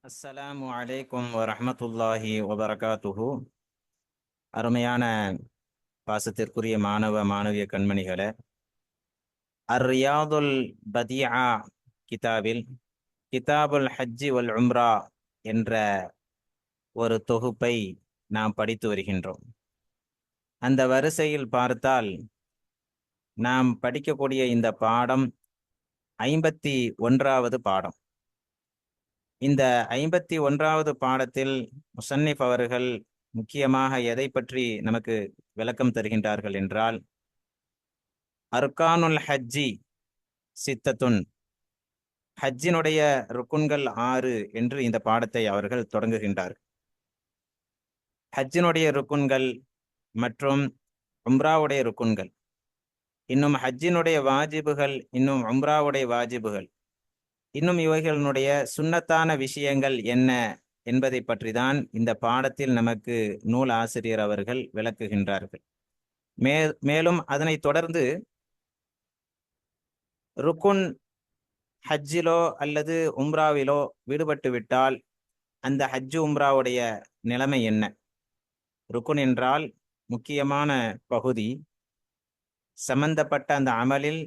அஸ்ஸலாமு அலைக்கும் வரஹ்மத்துல்லாஹி வபரகாத்துஹு. அருமையான பாசத்திற்குரிய மாணவ மாணவிய கண்மணிகளே, ரியாதுல் பதிஆ கிதாபில் கிதாபுல் ஹஜ்ஜி வல் உம்ரா என்ற ஒரு தொகுப்பை நாம் படித்து வருகின்றோம். அந்த வரிசையில் பார்த்தால் நாம் படிக்கக்கூடிய இந்த பாடம் 51வது பாடம். இந்த 51வது பாடத்தில் முசன்னிஃப் அவர்கள் முக்கியமாக எதை பற்றி நமக்கு விளக்கம் தருகின்றார்கள் என்றால், அர்கானுல் ஹஜ்ஜி சித்தத்துன், ஹஜ்ஜினுடைய ருக்குன்கள் 6 என்று இந்த பாடத்தை அவர்கள் தொடங்குகின்றார். ஹஜ்ஜினுடைய ருக்குன்கள் மற்றும் உம்ராவுடைய ருக்குன்கள், இன்னும் ஹஜ்ஜினுடைய வாஜிபுகள், இன்னும் உம்ராவுடைய வாஜிபுகள், இன்னும் இவைகளினுடைய சுன்னத்தான விஷயங்கள் என்ன என்பதை பற்றி தான் இந்த பாடத்தில் நமக்கு நூல் ஆசிரியர் அவர்கள் விளக்குகின்றார்கள். மேலும் அதனைத் தொடர்ந்து ருக்குன் ஹஜ்ஜிலோ அல்லது உம்ராவிலோ விடுபட்டு விட்டால் அந்த ஹஜ்ஜு உம்ராவுடைய நிலைமை என்ன? ருக்குன் என்றால் முக்கியமான பகுதி, சம்பந்தப்பட்ட அந்த அமலில்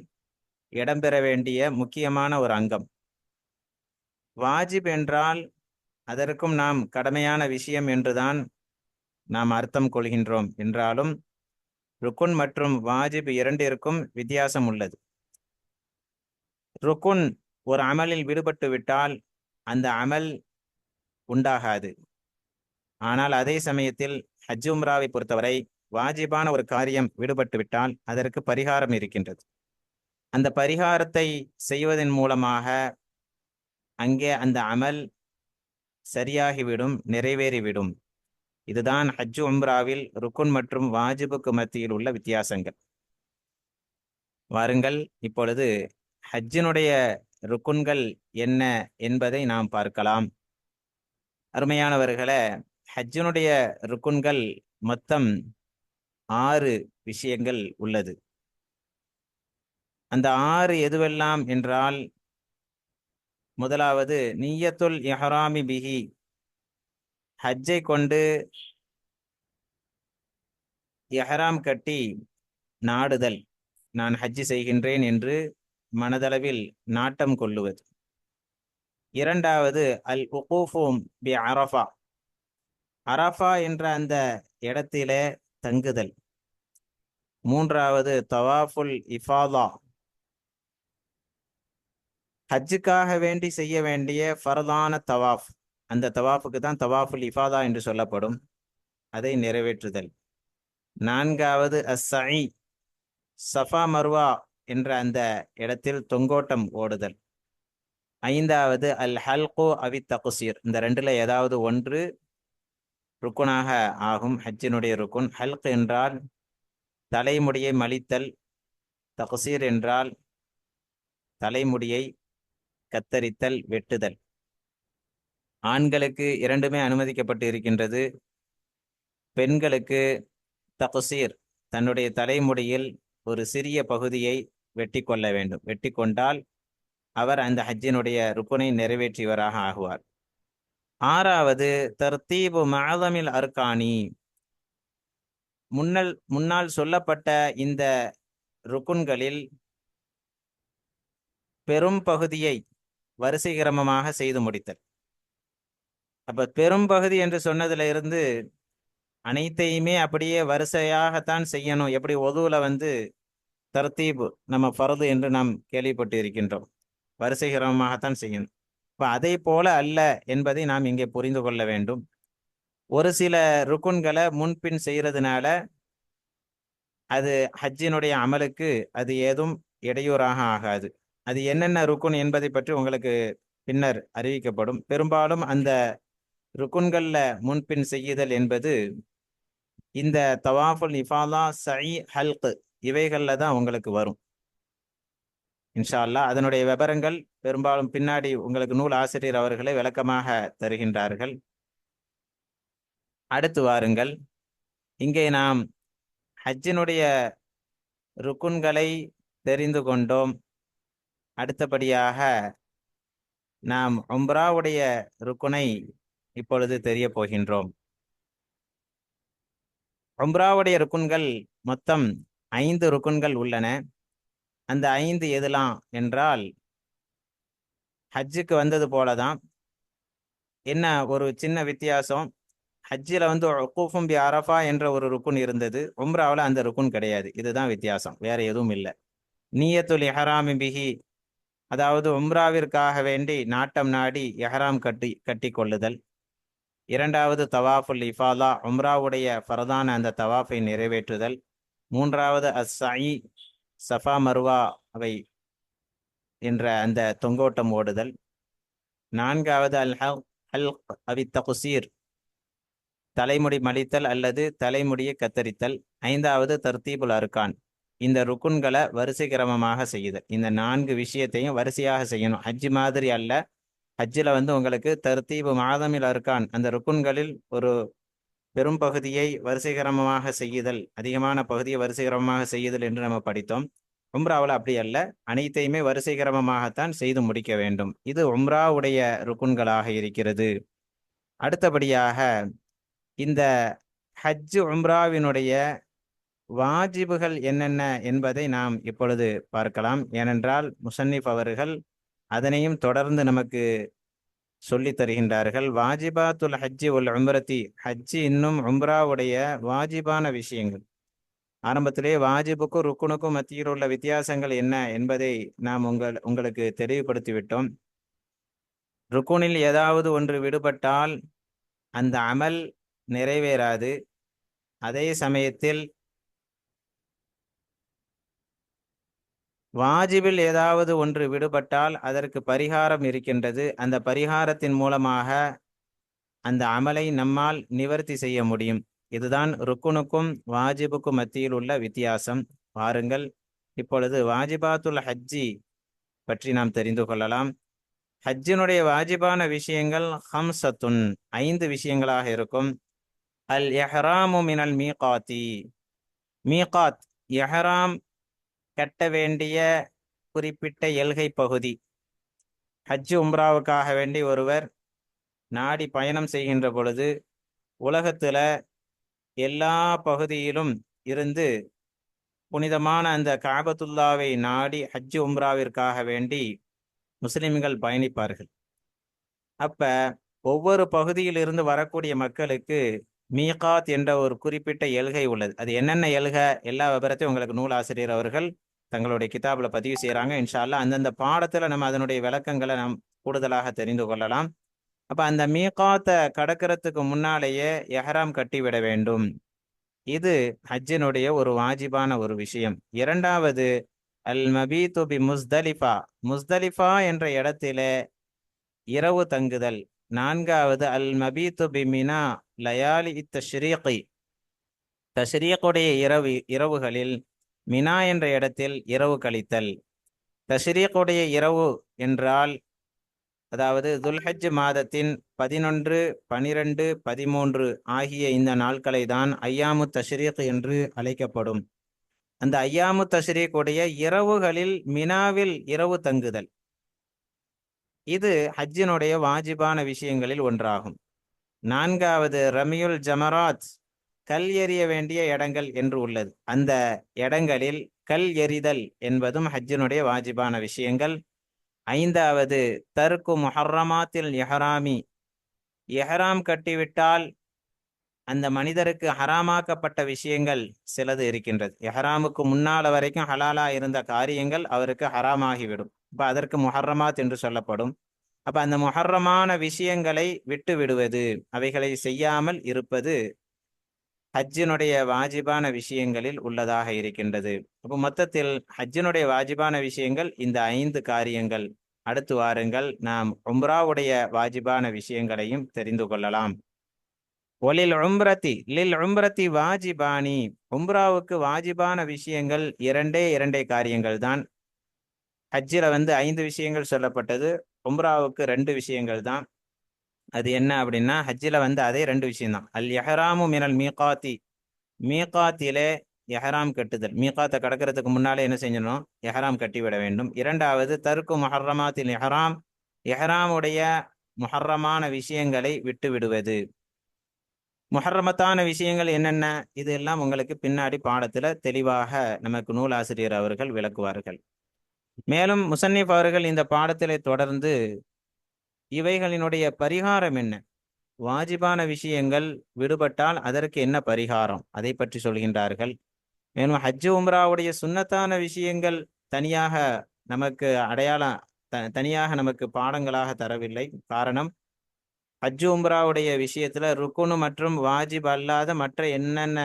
இடம்பெற வேண்டிய முக்கியமான ஒரு அங்கம். வாஜிப் என்றால் அதற்கும் நாம் கடமையான விஷயம் என்றுதான் நாம் அர்த்தம் கொள்கின்றோம். என்றாலும் ருக்குன் மற்றும் வாஜிப் இரண்டிற்கும் வித்தியாசம் உள்ளது. ருக்குன் ஒரு அமலில் விடுபட்டு விட்டால் அந்த அமல் உண்டாகாது. ஆனால் அதே சமயத்தில் ஹஜ் உம்ராவை பொறுத்தவரை வாஜிபான ஒரு காரியம் விடுபட்டு விட்டால் அதற்கு பரிகாரம் இருக்கின்றது. அந்த பரிகாரத்தை செய்வதன் மூலமாக அங்கே அந்த அமல் சரியாகிவிடும், நிறைவேறிவிடும். இதுதான் ஹஜ் உம்ராவில் ருக்குன் மற்றும் வாஜிபுக்கு மத்தியில் உள்ள வித்தியாசங்கள். வாருங்கள், இப்பொழுது ஹஜ்ஜினுடைய ருக்குன்கள் என்ன என்பதை நாம் பார்க்கலாம். அருமையானவர்களே, ஹஜ்ஜினுடைய ருக்குன்கள் மொத்தம் 6 விஷயங்கள் உள்ளது. அந்த 6 எதுவெல்லாம் என்றால், முதலாவது நிய்யத்துல் இஹ்ராமி பிஹி, ஹஜ்ஜை கொண்டு இஹ்ராம் கட்டி நாடுதல், நான் ஹஜ்ஜி செய்கின்றேன் என்று மனதளவில் நாட்டம் கொள்ளுவது. இரண்டாவது அல் உகூஃபு பி அரஃபா, அரஃபா என்ற அந்த இடத்திலே தங்குதல். மூன்றாவது தவாஃபுல் இஃபாதா, ஹஜ்ஜுக்காக வேண்டி செய்ய வேண்டிய ஃபர்தான தவாஃப், அந்த தவாஃபுக்கு தான் தவாஃபுல் இஃபாதா என்று சொல்லப்படும், அதை நிறைவேற்றுதல். நான்காவது அஸ்ஸஇ, சஃபா மர்வா என்ற அந்த இடத்தில் தொங்கோட்டம் ஓடுதல். ஐந்தாவது அல் ஹல்கு அவி தக்சீர், இந்த ரெண்டுல ஏதாவது ஒன்று ருக்குனாக ஆகும், ஹஜ்ஜினுடைய ருக்குன். ஹல்க் என்றால் தலைமுடியை மலித்தல், தக்சீர் என்றால் தலைமுடியை கத்தரித்தல், வெட்டுதல். ஆண்களுக்கு இரண்டுமே அனுமதிக்கப்பட்டு இருக்கின்றது. பெண்களுக்கு தக்சீர், தன்னுடைய தலைமுடியில் ஒரு சிறிய பகுதியை வெட்டி கொள்ள வேண்டும். வெட்டி கொண்டால் அவர் அந்த ஹஜ்ஜினுடைய ருக்குனை நிறைவேற்றியவராக ஆகுவார். ஆறாவது தர்தீபு மஅதமில் அர்கானி, முன்னால் சொல்லப்பட்ட இந்த ருக்குன்களில் பெரும் பகுதியை வரிசை கிரமமாக செய்து முடித்தல். அப்ப பெரும் பகுதி என்று சொன்னதுல இருந்து அனைத்தையுமே அப்படியே வரிசையாகத்தான் செய்யணும். எப்படி ஒதுவுல தர்தீப் நம்ம ஃபர்து என்று நாம் கேள்விப்பட்டு இருக்கின்றோம், வரிசை கிரமமாகத்தான் செய்யணும். இப்ப அதை போல அல்ல என்பதை நாம் இங்கே புரிந்து கொள்ள வேண்டும். ஒரு சில ருக்குன்களை முன்பின் செய்யறதுனால அது ஹஜ்ஜினுடைய அமலுக்கு அது ஏதும் இடையூறாக ஆகாது. அது என்னென்ன ருக்குன் என்பதை பற்றி உங்களுக்கு பின்னர் அறிவிக்கப்படும். பெரும்பாலும் அந்த ருக்குன்கள்ல முன்பின் செய்யுதல் என்பது இந்த தவாஃபுல் இஃபாதா, சஇ, ஹல்க் இவைகள்ல தான் உங்களுக்கு வரும். இன்ஷா அல்லாஹ் அதனுடைய விவரங்கள் பெரும்பாலும் பின்னாடி உங்களுக்கு நூல் ஆசிரியர் அவர்களே விளக்கமாக தருகின்றார்கள். அடுத்து வாருங்கள், இங்கே நாம் ஹஜ்ஜினுடைய ருக்குன்களை தெரிந்து கொண்டோம். அடுத்தபடியாக நாம் உம்ராவுடைய ருக்குனை இப்பொழுது தெரிய போகின்றோம். உம்ராவுடைய ருக்குன்கள் மொத்தம் 5 ருக்குன்கள் உள்ளன. அந்த 5 எதுலாம் என்றால் ஹஜ்ஜுக்கு வந்தது போலதான். என்ன ஒரு சின்ன வித்தியாசம், ஹஜ்ஜில் வந்து உக்கூஃபும் பி அரஃபா என்ற ஒரு ருக்குன் இருந்தது, உம்ராவில் அந்த ருக்குன் கிடையாது. இதுதான் வித்தியாசம், வேற எதுவும் இல்லை. நீயத்துல் இஹ்ராமி பிஹி, அதாவது உம்ராவிற்காக வேண்டி நாட்டம் நாடி இஹ்ராம் கட்டி கொள்ளுதல். இரண்டாவது தவாஃபுல் இஃபாலா, உம்ராவுடைய ஃபரதான அந்த தவாஃபை நிறைவேற்றுதல். மூன்றாவது அஸ்ஸஇ, சஃபா மர்வா அவை என்ற அந்த தொங்கோட்டம் ஓடுதல். நான்காவது அல் ஹல்க் அவி தகுசீர், தலைமுடி மலித்தல் அல்லது தலைமுடியை கத்தரித்தல். ஐந்தாவது தர்தீபுல் அர்கான், இந்த ருக்குன்களை வரிசை கிரமமாக செய்யுதல். இந்த 4 விஷயத்தையும் வரிசையாக செய்யணும். ஹஜ்ஜு மாதிரி அல்ல. ஹஜ்ஜில் வந்து உங்களுக்கு தர்தீபு மாதமில் அர்கான், அந்த ருக்குன்களில் ஒரு பெரும் பகுதியை வரிசை கிரமமாக செய்யுதல், அதிகமான பகுதியை வரிசை கிரமமாக செய்யுதல் என்று நம்ம படித்தோம். உம்ராவில் அப்படி அல்ல, அனைத்தையுமே வரிசை கிரமமாகத்தான் செய்து முடிக்க வேண்டும். இது உம்ராவுடைய ருக்குன்களாக இருக்கிறது. அடுத்தபடியாக இந்த ஹஜ்ஜு உம்ராவினுடைய வாஜிபுகள் என்னென்ன என்பதை நாம் இப்பொழுது பார்க்கலாம். ஏனென்றால் முசன்னிஃப் அவர்கள் அதனையும் தொடர்ந்து நமக்கு சொல்லி தருகின்றார்கள். வாஜிபாத்துல் ஹஜ்ஜி உல் உம்ரத்தி, ஹஜ்ஜி இன்னும் உம்ராவுடைய வாஜிபான விஷயங்கள். ஆரம்பத்திலே வாஜிபுக்கும் ருக்குனுக்கும் மத்தியில் உள்ள வித்தியாசங்கள் என்ன என்பதை நாம் உங்களுக்கு தெளிவுபடுத்திவிட்டோம். ருக்குனில் ஏதாவது ஒன்று விடுபட்டால் அந்த அமல் நிறைவேறாது. அதே சமயத்தில் வாஜிபில் ஏதாவது ஒன்று விடுபட்டால் அதற்கு பரிகாரம் இருக்கின்றது. அந்த பரிகாரத்தின் மூலமாக அந்த அமலை நம்மால் நிவர்த்தி செய்ய முடியும். இதுதான் ருக்குனுக்கும் வாஜிபுக்கும் மத்தியில் உள்ள வித்தியாசம். பாருங்கள், இப்பொழுது வாஜிபாத்துல் ஹஜ்ஜி பற்றி நாம் தெரிந்து கொள்ளலாம். ஹஜ்ஜினுடைய வாஜிபான விஷயங்கள் ஹம்சத்துன், 5 விஷயங்களாக இருக்கும். அல் இஹ்ராமு மினல் மீகாத்தி, மீகாத் இஹ்ராம் கட்ட வேண்டிய குறிப்பிட்ட எல்கை பகுதி. ஹஜ்ஜு உம்ராவுக்காக வேண்டி ஒருவர் நாடி பயணம் செய்கின்ற பொழுது உலகத்துல எல்லா பகுதியிலும் இருந்து புனிதமான அந்த காபத்துல்லாவை நாடி ஹஜ்ஜு உம்ராவிற்காக வேண்டி முஸ்லிம்கள் பயணிப்பார்கள். அப்ப ஒவ்வொரு பகுதியில் இருந்து வரக்கூடிய மக்களுக்கு மீகாத் என்ற ஒரு குறிப்பிட்ட எல்கை உள்ளது. அது என்னென்ன எல்கை, எல்லா விபரத்தையும் உங்களுக்கு நூலாசிரியர் அவர்கள் தங்களுடைய கிதாபில் பதிவு செய்கிறாங்க. இன்ஷா அல்லாஹ் அந்தந்த பாடத்தில் நம்ம அதனுடைய விளக்கங்களை நாம் கூடுதலாக தெரிந்து கொள்ளலாம். அப்போ அந்த மீகாத்தை கடக்கிறதுக்கு முன்னாலேயே எஹ்ராம் கட்டிவிட வேண்டும். இது ஹஜ்ஜினுடைய ஒரு வாஜிபான ஒரு விஷயம். இரண்டாவது அல் மபீது பி முஸ்தலிஃபா, முஸ்தலிஃபா என்ற இடத்திலே இரவு தங்குதல். நான்காவது அல் மபீது பி மினா லயாலி தஷ்ரீகி, தஷ்ரீகுடைய இரவுகளில் மினா என்ற இடத்தில் இரவு கழித்தல். தஷ்ரீகுடைய இரவு என்றால் அதாவது துல்ஹஜ் மாதத்தின் 11, 12, 13 ஆகிய இந்த நாட்களை தான் ஐயாமு தஷ்ரீக் என்று அழைக்கப்படும். அந்த ஐயாமு தஷ்ரீக் உடைய இரவுகளில் மினாவில் இரவு தங்குதல், இது ஹஜ்ஜினுடைய வாஜிபான விஷயங்களில் ஒன்றாகும். நான்காவது ரமியுல் ஜமராத், கல் எறிய வேண்டிய இடங்கள் என்று உள்ளது. அந்த இடங்களில் கல் எறிதல் என்பதும் ஹஜ்ஜினுடைய வாஜிபான விஷயங்கள். ஐந்தாவது தர்க்கு முஹர்ரமாத்தில் இஹ்ராமி, இஹ்ராம் கட்டிவிட்டால் அந்த மனிதருக்கு ஹராமாக்கப்பட்ட விஷயங்கள் சிலது இருக்கின்றது. இஹ்ராமுக்கு முன்னால வரைக்கும் ஹலாலா இருந்த காரியங்கள் அவருக்கு ஹராமாகிவிடும். அப்ப அதற்கு முஹர்ரமாத் என்று சொல்லப்படும். அப்ப அந்த முஹர்ரமான விஷயங்களை விட்டு விடுவது, அவைகளை செய்யாமல் இருப்பது ஹஜ்ஜினுடைய வாஜிபான விஷயங்களில் உள்ளதாக இருக்கின்றது. அப்போ மொத்தத்தில் ஹஜ்ஜினுடைய வாஜிபான விஷயங்கள் இந்த 5 காரியங்கள். அடுத்து வாருங்கள், நாம் உம்ராவுடைய வாஜிபான விஷயங்களையும் தெரிந்து கொள்ளலாம். ஒலில் உம்ரத்தி லில் உம்ரத்தி வாஜிபானி, உம்ராவுக்கு வாஜிபான விஷயங்கள் இரண்டே காரியங்கள் தான். ஹஜ்ஜில வந்து 5 விஷயங்கள் சொல்லப்பட்டது, உம்ராவுக்கு 2 விஷயங்கள் தான். அது என்ன அப்படின்னா, ஹஜ்ஜில வந்து அதே 2 விஷயம் தான். அல் இஹ்ராமு மினல் மீகாத்தி, மீகாத்திலே எஹராம் கட்டுதல். மீகாத்தை கடக்கிறதுக்கு முன்னாலே என்ன செஞ்சணும், எஹராம் கட்டிவிட வேண்டும். இரண்டாவது தர்க்கு முஹர்ரமாத்தில் எஹராம், இஹ்ராமுடைய முஹர்ரமான விஷயங்களை விட்டு விடுவது. முஹர்ரமத்தான விஷயங்கள் என்னென்ன, இதெல்லாம் உங்களுக்கு பின்னாடி பாடத்துல தெளிவாக நமக்கு நூலாசிரியர் அவர்கள் விளக்குவார்கள். மேலும் முசன்னிப் அவர்கள் இந்த பாடத்திலே தொடர்ந்து இவைகளினுடைய பரிகாரம் என்ன, வாஜிபான விஷயங்கள் விடுபட்டால் அதற்கு என்ன பரிகாரம், அதை பற்றி சொல்கின்றார்கள். மேலும் ஹஜ்ஜு உம்ராவுடைய சுன்னத்தான விஷயங்கள் தனியாக நமக்கு அடையாளம் தனியாக நமக்கு பாடங்களாக தரவில்லை. காரணம், ஹஜ்ஜு உம்ராவுடைய விஷயத்துல ருக்குனு மற்றும் வாஜிப் அல்லாத மற்ற என்னென்ன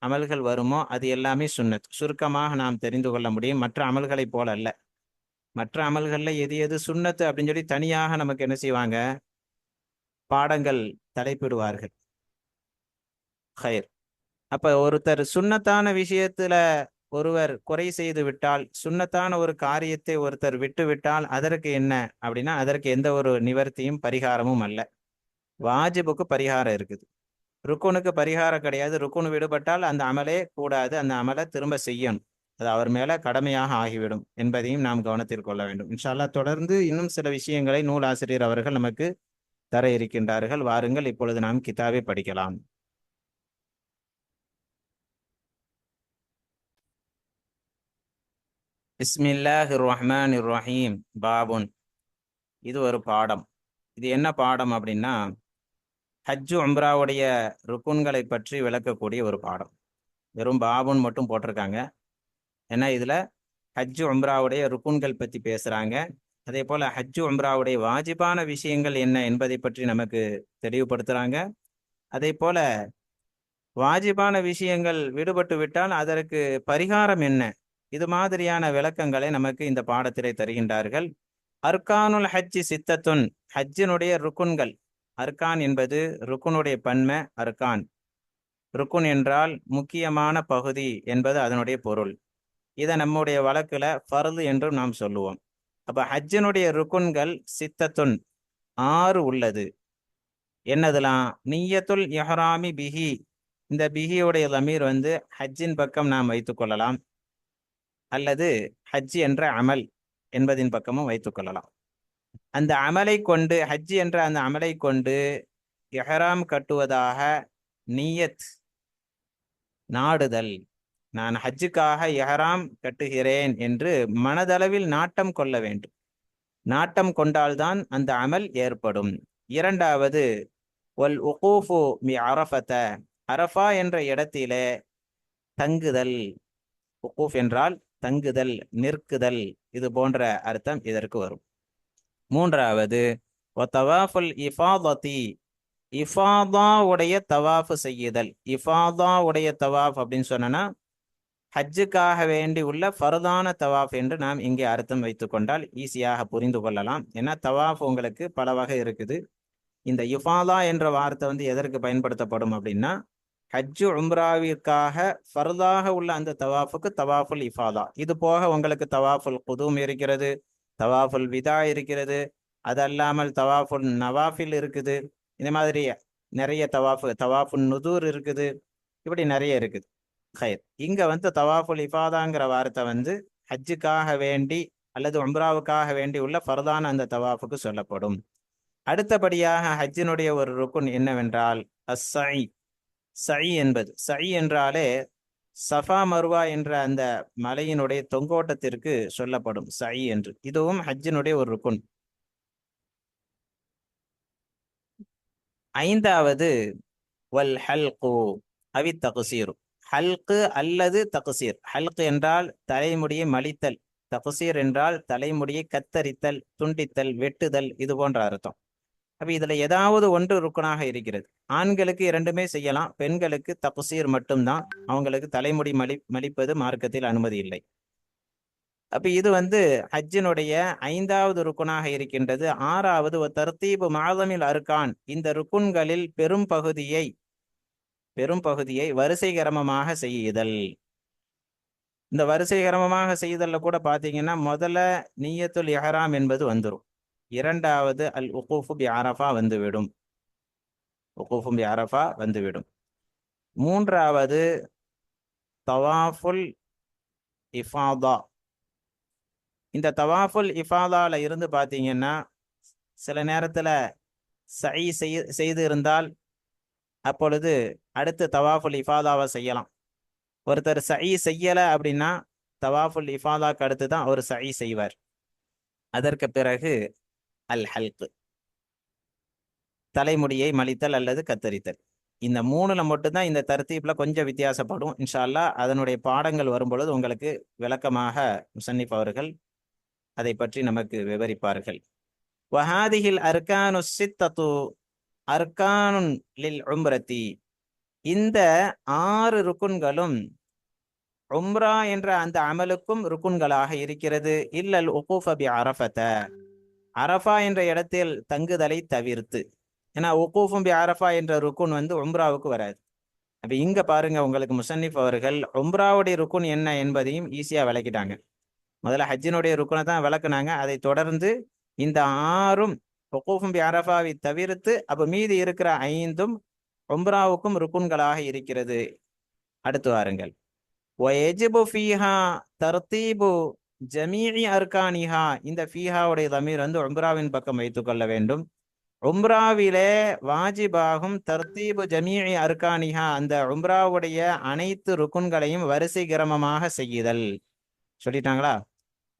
அமல்கள் வருமோ அது எல்லாமே சுன்னத். சுருக்கமாக நாம் தெரிந்து கொள்ள முடியும். மற்ற அமல்களை போல அல்ல. மற்ற அமல்கள்ல எது எது சுன்னத்து அப்படின்னு சொல்லி தனியாக நமக்கு என்ன செய்வாங்க, பாடங்கள் தலைப்பிடுவார்கள். ஹைர். அப்ப ஒருத்தர் சுன்னத்தான விஷயத்துல ஒருவர் குறை செய்து விட்டால், சுன்னத்தான ஒரு காரியத்தை ஒருத்தர் விட்டு விட்டால் அதற்கு என்ன அப்படின்னா, அதற்கு எந்த ஒரு நிவர்த்தியும் பரிகாரமும் அல்ல. வாஜிபுக்கு பரிகாரம் இருக்குது, ருக்குனுக்கு பரிகாரம் கிடையாது. ருக்குனு விடுபட்டால் அந்த அமலே கூடாது, அந்த அமலை திரும்ப செய்யணும், அது அவர் மேல கடமையாக ஆகிவிடும் என்பதையும் நாம் கவனத்தில் கொள்ள வேண்டும். இன்ஷா அல்லாஹ் தொடர்ந்து இன்னும் சில விஷயங்களை நூல் ஆசிரியர் அவர்கள் நமக்கு தர இருக்கின்றார்கள். வாருங்கள், இப்பொழுது நாம் கிதாபை படிக்கலாம். பிஸ்மில்லாஹிர் ரஹ்மானிர் ரஹீம். பாபுன், இது ஒரு பாடம். இது என்ன பாடம் அப்படின்னா, ஹஜ்ஜு உம்ராவுடைய ருக்குன்களை பற்றி விளக்கக்கூடிய ஒரு பாடம். வெறும் பாபுன் மட்டும் போட்டிருக்காங்க. ஏன்னா இதுல ஹஜ்ஜு உம்ராவுடைய ருக்குன்கள் பற்றி பேசுறாங்க. அதே போல ஹஜ்ஜு உம்ராவுடைய வாஜிபான விஷயங்கள் என்ன என்பதை பற்றி நமக்கு தெளிவுபடுத்துறாங்க. அதே போல வாஜிபான விஷயங்கள் விடுபட்டு விட்டால் அதற்கு பரிகாரம் என்ன, இது மாதிரியான விளக்கங்களை நமக்கு இந்த பாடத்திலே தருகின்றார்கள். அர்கானுல் ஹஜ்ஜி சித்தத்துன், ஹஜ்ஜினுடைய ருக்குன்கள். அர்கான் என்பது ருக்குனுடைய பன்மை அர்கான். ருக்குன் என்றால் முக்கியமான பகுதி என்பது அதனுடைய பொருள். இதை நம்முடைய வழக்குல ஃபர்து என்று நாம் சொல்லுவோம். அப்ப ஹஜ்ஜினுடைய ருக்குன்கள் சித்தத்துன், 6 உள்ளது. என்னதுலாம், நிய்யத்துல் இஹ்ராமி பிஹி, இந்த பிஹியுடைய லமீர் வந்து ஹஜ்ஜின் பக்கம் நாம் வைத்துக் கொள்ளலாம், அல்லது ஹஜ் என்ற அமல் என்பதின் பக்கமும் வைத்துக் கொள்ளலாம். அந்த அமலை கொண்டு, ஹஜ் என்ற அந்த அமலை கொண்டு இஹ்ராம் கட்டுவதாக நியத், நாடுதல், நான் ஹஜ்ஜுக்காக இஹ்ராம் கட்டுகிறேன் என்று மனதளவில் நாட்டம் கொள்ள வேண்டும். நாட்டம் கொண்டால்தான் அந்த அமல் ஏற்படும். இரண்டாவது, வல் உகூஃபு மி அரஃபத, அரஃபா என்ற இடத்திலே தங்குதல். உகூஃப் என்றால் தங்குதல், நிற்குதல், இது போன்ற அர்த்தம் இதற்கு வரும். மூன்றாவது, வதவாஃபுல் இஃபாததி, இஃபாதா உடைய தவாஃபு செய்யுதல். இஃபாதா உடைய தவாஃப் அப்படின்னு சொன்னா ஹஜ்ஜுக்காக வேண்டி உள்ள ஃபர்தான தவாஃப் என்று நாம் இங்கே அர்த்தம் வைத்து கொண்டால் ஈஸியாக புரிந்து கொள்ளலாம். ஏன்னா தவாஃப் உங்களுக்கு பல வகை இருக்குது. இந்த இஃபாதா என்ற வார்த்தை வந்து எதற்கு பயன்படுத்தப்படும் அப்படின்னா, ஹஜ்ஜு உம்ராவிற்காக ஃபர்தாக உள்ள அந்த தவாஃபுக்கு தவாஃபுல் இஃபாதா. இது போக உங்களுக்கு தவாஃபுல் குதூம் இருக்கிறது, தவாஃபுல் விதா இருக்கிறது, அது அல்லாமல் தவாஃபுல் நவாஃபில் இருக்குது. இந்த மாதிரி நிறைய தவாஃபுல் நுதூர் இருக்குது, இப்படி நிறைய இருக்குது. ஹைர். இங்க வந்து தவாஃபுல் இஃபாதாங்கிற வார்த்தை வந்து ஹஜ்ஜுக்காக வேண்டி அல்லது உம்ராவுக்காக வேண்டி உள்ள ஃபர்தான அந்த தவாஃபுக்கு சொல்லப்படும். அடுத்தபடியாக ஹஜ்ஜினுடைய ஒரு ருக்குன் என்னவென்றால் அஸ்ஸஇ. சஇ என்பது, சஇ என்றாலே சஃபா மர்வா என்ற அந்த மலையினுடைய தொங்கோட்டத்திற்கு சொல்லப்படும் சஇ என்று. இதுவும் ஹஜ்ஜினுடைய ஒரு ருக்குன். ஐந்தாவது, வல் ஹல்கு அவி தக்சீரு, ஹல்கு அல்லது தக்சீர். ஹல்கு என்றால் தலைமுடியை மலித்தல், தக்சீர் என்றால் தலைமுடியை கத்தரித்தல், துண்டித்தல், வெட்டுதல், இது போன்ற அர்த்தம். அப்ப இதுல ஏதாவது ஒன்று ருக்குனாக இருக்கிறது. ஆண்களுக்கு இரண்டுமே செய்யலாம், பெண்களுக்கு தக்சீர் மட்டும்தான், அவங்களுக்கு தலைமுடி மலிப்பது மார்க்கத்தில் அனுமதி இல்லை. அப்ப இது வந்து ஹஜ்ஜினுடைய 5வது ருக்குனாக இருக்கின்றது. 6வது தர்தீபு மாதமில் அர்கான், இந்த ருக்குன்களில் பெரும் பகுதியை வரிசை கிரமமாக செய்யுதல். இந்த வரிசை கிரமமாக செய்தல்ல கூட பாத்தீங்கன்னா முதல்ல நிய்யத்துல் இஹ்ராம் என்பது வந்துடும். இரண்டாவது அல் உகூஃபு பி அரஃபா வந்துவிடும், உகூஃபு பி அரஃபா வந்துவிடும். மூன்றாவது தவாஃபுல் இஃபாதா. இந்த தவாஃபுல் இஃபாதால இருந்து பாத்தீங்கன்னா சில நேரத்துல சை செய்து இருந்தால் அப்பொழுது அடுத்து தவாஃபுல் இஃபாதாவை செய்யலாம். ஒருத்தர் சை செய்யல அப்படின்னா தவாஃபுல் இஃபாதாக்கு அடுத்து தான் அவர் சை செய்வார். அதற்கு பிறகு அல் ஹல்க், தலைமுடியை மலித்தல் அல்லது கத்தரித்தல். இந்த மூணுல மட்டும்தான் இந்த தர்த்தீப்ல கொஞ்சம் வித்தியாசப்படும். இன்ஷா அல்லாஹ் அதனுடைய பாடங்கள் வரும்பொழுது உங்களுக்கு விளக்கமாக முசன்னிப் அவர்கள் அதை பற்றி நமக்கு விவரிப்பார்கள். வஹாதிஹில் அர்கானு சித்தத்து அர்கானுன் லில் உம்ரதி, இந்த 6 ருக்குன்களும் உம்ரா என்ற அந்த அமலுக்கும் ருக்குன்களாக இருக்கிறது. இல்லல் உகூஃப பி அரஃபத, அரஃபா என்ற இடத்தில் தங்குதலை தவிர்த்து. ஏன்னா உகூஃபும் பி அரஃபா என்ற ருக்குன் உம்ராவுக்கு வராது. அப்ப இங்க பாருங்க, உங்களுக்கு முசன்னிப் அவர்கள் உம்ராவுடைய ருக்குன் என்ன என்பதையும் ஈஸியா விளக்கிட்டாங்க. முதல்ல ஹஜ்ஜினுடைய ருக்குனை தான் விளக்குனாங்க. அதை தொடர்ந்து இந்த 6ம் உகூஃபும் பி அரஃபாவை தவிர்த்து அப்ப மீதி இருக்கிற 5ம் உம்ராவுக்கும் ருக்குன்களாக இருக்கிறது. அடுத்து வாருங்கள். வயஜிபு ஃபீஹா தர்தீபு ஜமீஇ அர்கானிஹா, இந்த ஃபீஹாவுடைய தமீர் உம்ராவின் பக்கம் வைத்துக் கொள்ள வேண்டும். உம்ராவிலே வாஜிபாகும் தர்தீபு ஜமீஇ அர்கானிஹா, அந்த உம்ராவுடைய அனைத்து ருக்குன்களையும் வரிசை கிரமமாக செய்யுதல். சொல்லிட்டாங்களா?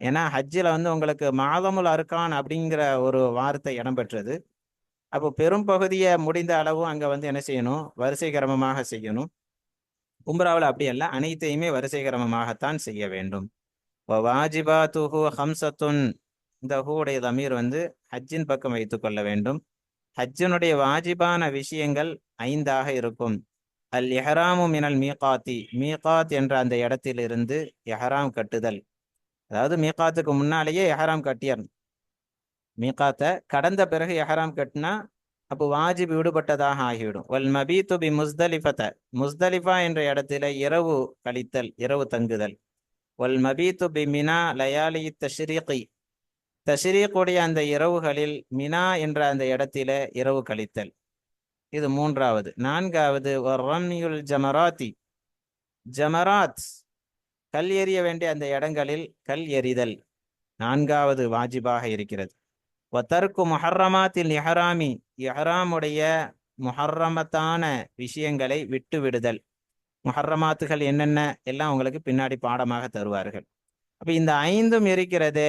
ஏன்னா ஹஜ்ஜில் உங்களுக்கு மாதமுல் அர்கான் அப்படிங்கிற ஒரு வார்த்தை இடம்பெற்றது. அப்போ பெரும் பகுதியை முடிந்த அளவு அங்க என்ன செய்யணும்? வரிசை கிரமமாக செய்யணும். உம்ராவில் அப்படி அல்ல, அனைத்தையுமே வரிசை கிரமமாகத்தான் செய்ய வேண்டும். வாஜிபாத்துஹு ஹம்சத்துன், இந்த ஹூடைய தமீர் ஹஜ்ஜின் பக்கம் வைத்துக் கொள்ள வேண்டும். ஹஜ்ஜினுடைய வாஜிபான விஷயங்கள் 5ஆக இருக்கும். அல் இஹ்ராமு மினல் மீகாத்தி, மீகாத் என்ற அந்த இடத்திலிருந்து இஹ்ராம் கட்டுதல். அதாவது மீகாத்துக்கு முன்னாலேயே இஹ்ராம் கட்டியறணும். மீகாத்தை கடந்த பிறகு இஹ்ராம் கட்டினா அப்போ வாஜிப் விடுபட்டதாக ஆகிவிடும். வல் மபீத்து பி முஸ்தலிஃபத, முஸ்தலிஃபா என்ற இடத்துல இரவு கழித்தல், இரவு தங்குதல். வல் மபீத்து பி மினா லயாலி தஷ்ரீகி, தஷ்ரீக்குடைய அந்த இரவுகளில் மினா என்ற அந்த இடத்தில இரவு கழித்தல். இது 3வது. 4வது ரம்யுல் ஜமராத்தி, ஜமராத் கல் எறிய வேண்டிய அந்த இடங்களில் கல் எறிதல் 4வது வாஜிபாக இருக்கிறது. வதர்க்கு முஹர்ரமாத்தில் இஹ்ராமி, இஹ்ராமுடைய முஹர்ரமத்தான விஷயங்களை விட்டு விடுதல். முஹர்ரமாத்துகள் என்னென்ன எல்லாம் உங்களுக்கு பின்னாடி பாடமாக தருவார்கள். அப்ப இந்த 5ம் இருக்கிறது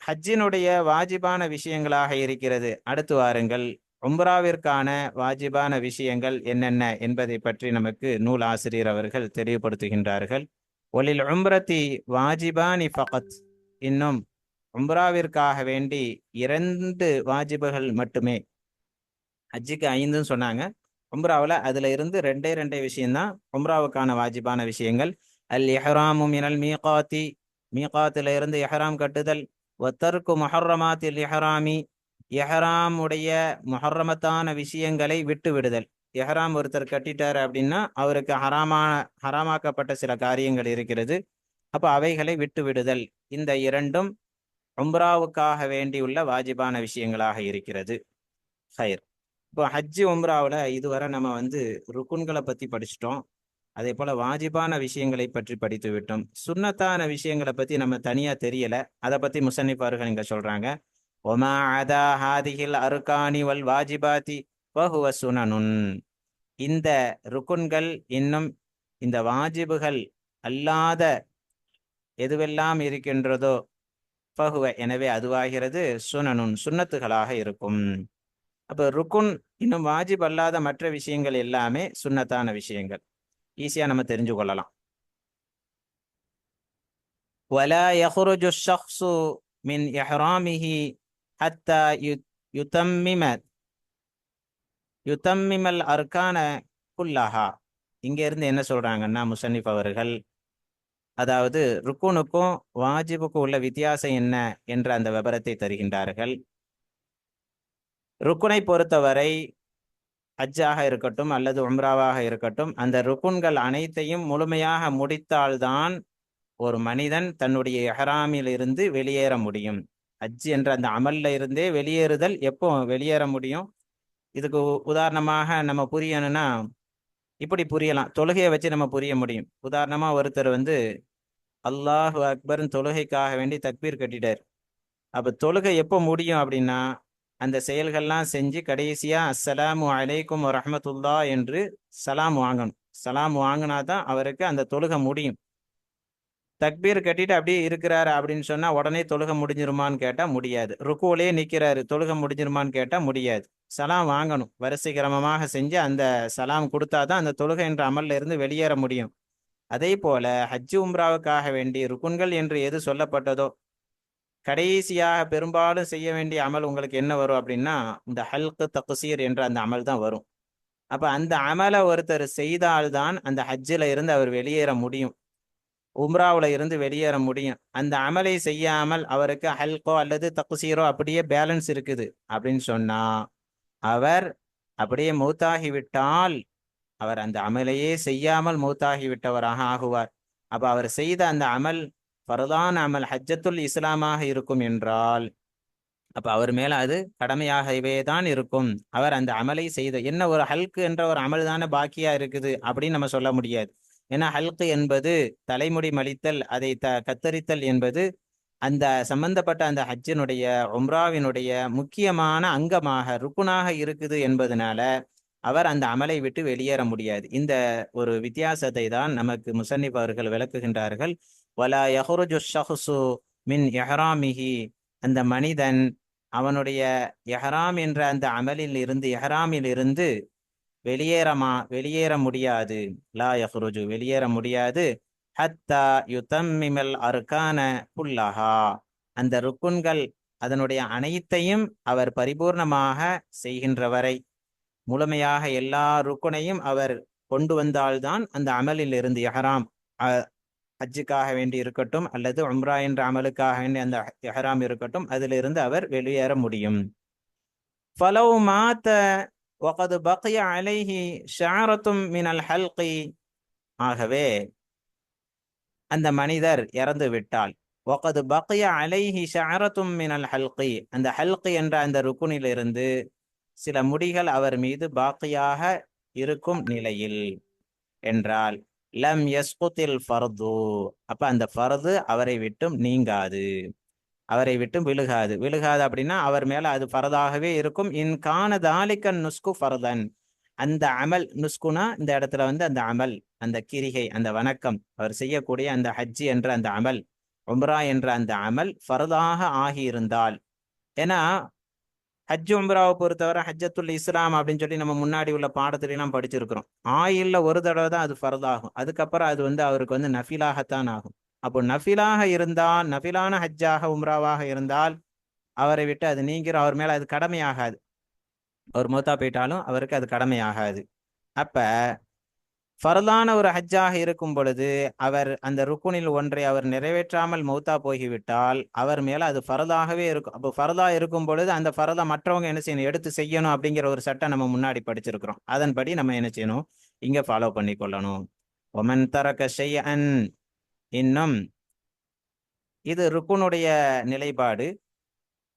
ஹஜ்ஜினுடைய வாஜிபான விஷயங்களாக இருக்கிறது. அடுத்து வாருங்கள், உம்ராவிற்கான வாஜிபான விஷயங்கள் என்னென்ன என்பதை பற்றி நமக்கு நூல் ஆசிரியர் அவர்கள் தெளிவுபடுத்துகின்றார்கள். ஒலில் உம்ரத்தி வாஜிபானி ஃபகத், இன்னும் உம்ராவிற்காக வேண்டி 2 வாஜிபுகள் மட்டுமே. ஹஜ்ஜுக்கு 5ன்னு சொன்னாங்க, உம்ராவில் அதுல இருந்து 2 விஷயம்தான் உம்ராவுக்கான வாஜிபான விஷயங்கள். அல் இஹ்ராமு மினல் மீகாத்தி, மீகாத்தில இருந்து இஹ்ராம் கட்டுதல். வத்தர்க்கு முஹர்ரமாத்தில் இஹ்ராமி, இஹ்ராமுடைய முஹர்ரமத்தான விஷயங்களை விட்டு விடுதல். இஹ்ராம் ஒருத்தர் கட்டிட்டார் அப்படின்னா அவருக்கு ஹராமாக்கப்பட்ட சில காரியங்கள் இருக்கிறது. அப்ப அவைகளை விட்டு விடுதல். இந்த 2ம் உம்ராவுக்காக வேண்டியுள்ள வாஜிபான விஷயங்களாக இருக்கிறது. ஹைர். இப்போ ஹஜ்ஜி உம்ராவில் இதுவரை நம்ம ருக்குன்களை பற்றி படிச்சிட்டோம். அதே போல் வாஜிபான விஷயங்களை பற்றி படித்து விட்டோம். சுன்னத்தான விஷயங்களை பற்றி நம்ம தனியாக தெரியல, அதை பற்றி முசன்னிப் அவர்கள் இங்கே சொல்கிறாங்க. ஒமா அதா ஹாதிஹில் அர்கானி வல் வாஜிபாத்தி வஹுவ சுனனுன், இந்த ருக்குன்கள் இன்னும் இந்த வாஜிபுகள் அல்லாத எதுவெல்லாம் இருக்கின்றதோ ஃபஹுவ, எனவே அதுவாகிறது சுனனுன், சுன்னத்துகளாக இருக்கும். அப்போ ருக்குன் இன்னும் வாஜிப் அல்லாத மற்ற விஷயங்கள் எல்லாமே சுன்னத்தான விஷயங்கள். ஈஸியா நம்ம தெரிஞ்சு கொள்ளலாம். வலா யஹ்ருஜு ஷக்ஸு மின் இஹ்ராமிஹி ஹத்தா யுதம்மிமல் அர்கான குல்லஹா. இங்க இருந்து என்ன சொல்றாங்கன்னா முசன்னிப் அவர்கள், அதாவது ருக்குனுக்கும் வாஜிபுக்கும் உள்ள வித்தியாசம் என்ன என்ற அந்த விபரத்தை தருகின்றார்கள். ருக்குனை பொறுத்தவரை ஹஜ்ஜாக இருக்கட்டும் அல்லது உம்ராவாக இருக்கட்டும், அந்த ருக்குன்கள் அனைத்தையும் முழுமையாக முடித்தால்தான் ஒரு மனிதன் தன்னுடைய இஹ்ராமில் இருந்து வெளியேற முடியும். ஹஜ் என்ற அந்த அமல்ல இருந்தே வெளியேறுதல் எப்போ வெளியேற முடியும்? இதுக்கு உதாரணமாக நம்ம புரியணும்னா இப்படி புரியலாம், தொழுகையை வச்சு நம்ம புரிய முடியும். உதாரணமா ஒருத்தர் அல்லாஹு அக்பர்னு தொழுகைக்காக வேண்டி தக்பீர் கட்டிட்டார். அப்ப தொழுகை எப்போ முடியும் அப்படின்னா, அந்த செயல்கள்லாம் செஞ்சு கடைசியா அஸ்ஸலாமு அலைக்கும் வரஹ்மத்துல்லா என்று சலாம் வாங்கணும். சலாம் வாங்கினா தான் அவருக்கு அந்த தொழுகை முடியும். தக்பீர் கட்டிட்டு அப்படியே இருக்கிறாரு அப்படின்னு சொன்னா உடனே தொழுகை முடிஞ்சிருமான்னு கேட்டா முடியாது. ருக்குவிலே நிக்கிறாரு, தொழுகை முடிஞ்சிருமான்னு கேட்டா முடியாது. சலாம் வாங்கணும். வரிசை கிரமமாக செஞ்சு அந்த சலாம் கொடுத்தாதான் அந்த தொழுகை என்ற அமல்ல இருந்து வெளியேற முடியும். அதே போல ஹஜ்ஜு உம்ராவுக்காக வேண்டி ருக்குன்கள் என்று எது சொல்லப்பட்டதோ, கடைசியாக பெரும்பாலும் செய்ய வேண்டிய அமல் உங்களுக்கு என்ன வரும் அப்படின்னா, இந்த ஹல்கு தக்சீர் என்ற அந்த அமல் தான் வரும். அப்ப அந்த அமலை ஒருத்தர் செய்தால்தான் அந்த ஹஜ்ஜில இருந்து அவர் வெளியேற முடியும், உம்ராவுல இருந்து வெளியேற முடியும். அந்த அமலை செய்யாமல் அவருக்கு ஹல்கோ அல்லது தக்சீரோ அப்படியே பேலன்ஸ் இருக்குது அப்படின்னு சொன்னா, அவர் அப்படியே மௌத்தாகி விட்டால் அவர் அந்த அமலையே செய்யாமல் மௌத்தாகி விட்டவராக ஆகுவார். அப்ப அவர் செய்த அந்த அமல் ஃபர்தான அமல் ஹஜ்ஜத்துல் இஸ்லாமாக இருக்கும் என்றால், அப்ப அவர் மேல அது கடமையாகவே தான் இருக்கும். அவர் அந்த அமலை செய்த என்ன ஒரு ஹல்கு என்ற ஒரு அமல் தானே பாக்கியா இருக்குது அப்படின்னு நம்ம சொல்ல முடியாது. ஏன்னா ஹல்கு என்பது தலைமுடி மலித்தல், அதை கத்தரித்தல் என்பது அந்த சம்பந்தப்பட்ட அந்த ஹஜ்ஜினுடைய உம்ராவினுடைய முக்கியமான அங்கமாக ருக்குனாக இருக்குது என்பதனால அவர் அந்த அமலை விட்டு வெளியேற முடியாது. இந்த ஒரு வித்தியாசத்தை தான் நமக்கு முசன்னிப் அவர்கள் விளக்குகின்றார்கள். வலா யஹ்ருஜு ஷஹ்ஸு மின் இஹ்ராமிஹி, அந்த மனிதன் அவனுடைய இஹ்ராம் என்ற அந்த அமலில் இருந்து இஹ்ராமில் இருந்து வெளியேற முடியாது. லா யஹ்ருஜு வெளியேற முடியாது. ஹத்தா யுதம்மிமல் அர்கான குல்லஹா, அந்த ருக்குன்கள் அதனுடைய அனைத்தையும் அவர் பரிபூர்ணமாக செய்கின்ற வரை, முழுமையாக எல்லா ருக்குனையும் அவர் கொண்டு வந்தால்தான் அந்த அமலில் இருந்து இஹ்ராம், ஹஜ்ஜுக்காக வேண்டி இருக்கட்டும் அல்லது உம்ரா என்ற அமலுக்காக வேண்டி அந்த இஹ்ராம் இருக்கட்டும், அதிலிருந்து அவர் வெளியேற முடியும். ஃபலவ் மாத்த வகது பக்கிய அலைஹி ஷஅரத்தும் மினல் ஹல்கி, ஆகவே அந்த மனிதர் இறந்து விட்டால், வகது பக்கிய அலைஹி ஷஅரத்தும் மினல் ஹல்கி, அந்த ஹல்கி என்ற அந்த ருக்குனிலிருந்து சில முடிகள் அவர் மீது பாக்கியாக இருக்கும் நிலையில் என்றால், லம் யஸ்குத்தில் ஃபர்து, அப்ப அந்த ஃபர்து அவரை விட்டும் நீங்காது, அவரை விட்டும் விழுகாது. விழுகாது அப்படின்னா அவர் மேல அது ஃபரதாகவே இருக்கும். இன் கான தாலிக்கன் நுஸ்கு ஃபர்தன், அந்த அமல், நுஸ்குனா இந்த இடத்துல வந்து அந்த அமல், அந்த கிரிகை, அந்த வணக்கம், அவர் செய்யக்கூடிய அந்த ஹஜ்ஜி என்ற அந்த அமல், உம்ரா என்ற அந்த அமல் ஃபர்தாக ஆகியிருந்தால். ஏன்னா ஹஜ் உம்ராவை பொறுத்தவரை ஹஜ்ஜத்துல் இஸ்லாம் அப்படின்னு சொல்லி நம்ம முன்னாடி உள்ள பாடத்துல எல்லாம் படிச்சிருக்கிறோம். ஆயில்ல ஒரு தடவை தான் அது ஃபர்தாகும். அதுக்கப்புறம் அது வந்து அவருக்கு வந்து நஃபிலாகத்தான் ஆகும். அப்போ நஃபிலாக இருந்தால், நஃபிலான ஹஜ்ஜாக உம்ராவாக இருந்தால் அவரை விட்டு அது நீங்கிற, அவர் மேல அது கடமையாகாது. அவர் மௌத்தா போயிட்டாலும் அவருக்கு அது கடமையாகாது. அப்ப ஃபர்தான ஒரு ஹஜ்ஜாக இருக்கும் பொழுது அவர் அந்த ருக்குனில் ஒன்றை அவர் நிறைவேற்றாமல் மௌத்தா போய்விட்டால் அவர் மேல அது ஃபர்தாகவே இருக்கும். அப்போ ஃபர்தா இருக்கும் பொழுது அந்த ஃபர்தா மற்றவங்க என்ன செய்யணும், எடுத்து செய்யணும் அப்படிங்கிற ஒரு சட்டம் நம்ம முன்னாடி படிச்சிருக்கிறோம். அதன்படி நம்ம என்ன செய்யணும், இங்க ஃபாலோ பண்ணி கொள்ளணும். ஒமன் தரக ஷைஅன், இன்னும் இது ருக்குனுடைய நிலைப்பாடு.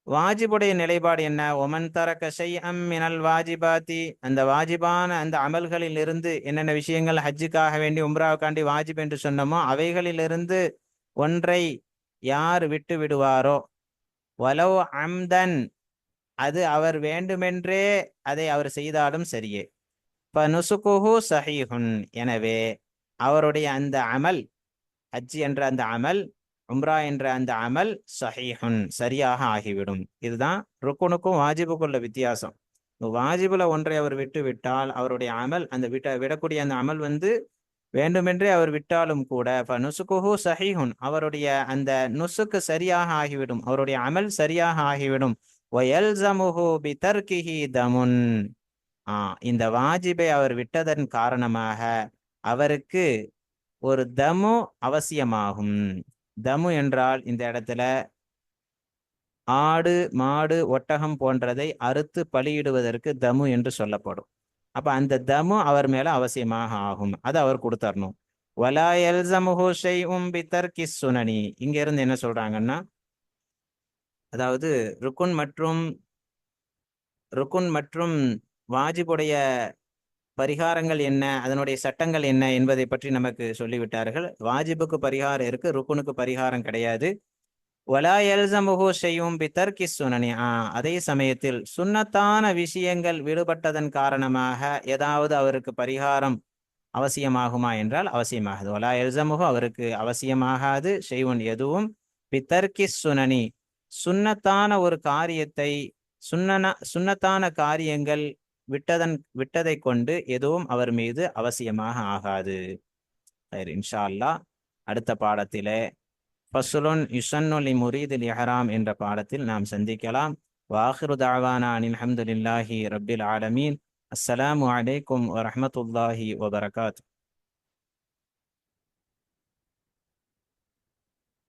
வாஜிபுடைய நிலைப்பாடு என்ன? ஒமன் தரக ஷைஅம் மினல் வாஜிபாத்தி, அந்த வாஜிபான அந்த அமல்களில் இருந்து என்னென்ன விஷயங்கள் ஹஜ்ஜுக்காக வேண்டி உம்ராவுக்காண்டி வாஜிப் என்று சொன்னமோ அவைகளிலிருந்து ஒன்றை யார் விட்டு விடுவாரோ, வலவ் அம்தன், அது அவர் வேண்டுமென்றே அதை அவர் செய்தாலும் சரியே, ஃபனுசுகுஹு சஹீஹுன், எனவே அவருடைய அந்த அமல், ஹஜ் என்ற அந்த அமல், உம்ரா என்ற அந்த அமல் சஹீஹுன், சரியாக ஆகிவிடும். இதுதான் ருக்குனுக்கும் வாஜிபுக்கும் உள்ள வித்தியாசம். வாஜிபுல ஒன்றை அவர் விட்டு விட்டால் அவருடைய அமல், அந்த விடக்கூடிய அந்த அமல் வந்து வேண்டுமென்றே அவர் விட்டாலும் கூட நுசுகுஹு சஹீஹுன், அவருடைய அந்த நுசுக்கு சரியாக ஆகிவிடும், அவருடைய அமல் சரியாக ஆகிவிடும். வயல்ஸமுஹு பிதர்கிஹி தமுன், இந்த வாஜிபை அவர் விட்டதன் காரணமாக அவருக்கு ஒரு தமு அவசியமாகும். தமு என்றால் இந்த இடத்துல ஆடு, மாடு, ஒட்டகம் போன்றதை அறுத்து பலியிடுவதற்கு தமு என்று சொல்லப்படும். அப்ப அந்த தமு அவர் மேல அவசியமாக ஆகும், அது அவர் கொடுத்தரணும். வலா யல்ஸமுஹு ஷைஉம் பிதர்கி சுனனி, இங்க இருந்து என்ன சொல்றாங்கன்னா, அதாவது ருக்குன் மற்றும் வாஜிபுடைய பரிகாரங்கள் என்ன, அதனுடைய சட்டங்கள் என்ன என்பதை பற்றி நமக்கு சொல்லிவிட்டார்கள். வாஜிபுக்கு பரிகாரம் இருக்கு, ருக்குனுக்கு பரிகாரம் கிடையாது. வலா எல்சமுஹு ஷையும் பிதர்கி சுனனி. அதே சமயத்தில் சுன்னத்தான விஷயங்கள் விடுபட்டதன் காரணமாக ஏதாவது அவருக்கு பரிகாரம் அவசியமாகுமா என்றால் அவசியமாகுது. வலா எல்சமுஹு அவருக்கு அவசியமாகாது, ஷைவுன் எதுவும், பிதர்கி சுனனி சுன்னத்தான ஒரு காரியத்தை சுன்னத்தான காரியங்கள் விட்டதை கொண்டு எதுவும் அவர் மீது அவசியமாக ஆகாது. இன்ஷா அல்லாஹ் அடுத்த பாடத்திலே ஃபஸ்லுன் யுஸன்னு லிமுரீதில் இஹ்ராம் என்ற பாடத்தில் நாம் சந்திக்கலாம். வாஹிரு தஅவானா அனில் ஹம்துலில்லாஹி ரப்பில் ஆலமீன். அஸ்ஸலாமு அலைக்கும் வரஹ்மத்துல்லாஹி வபரகாத்துஹு.